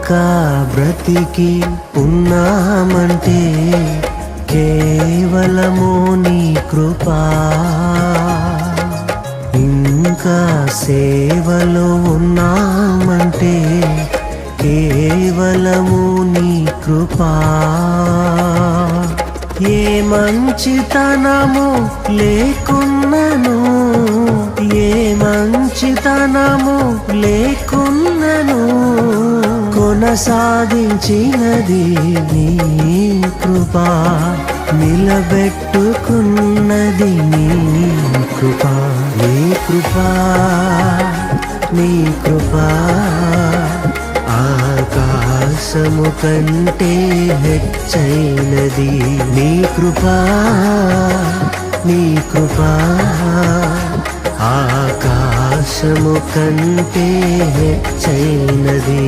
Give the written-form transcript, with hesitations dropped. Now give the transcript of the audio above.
ఇంకా బ్రతికి ఉన్నామంటే కేవలము నీ కృపా. ఇంకా సేవలో ఉన్నామంటే కేవలము నీ కృపా. ఏ మంచితనము లేకున్నను, ఏ మంచితనము లేకున్నను, కొనసాగించినది నీ కృపా. నిలబెట్టుకున్నది నీ కృపా. నీ కృపా, నీ కృపా ఆకాశము కంటే హెచ్చైనది. నీ కృపా, నీ కృపా ఆకాశము కంటే హెచ్చైనది.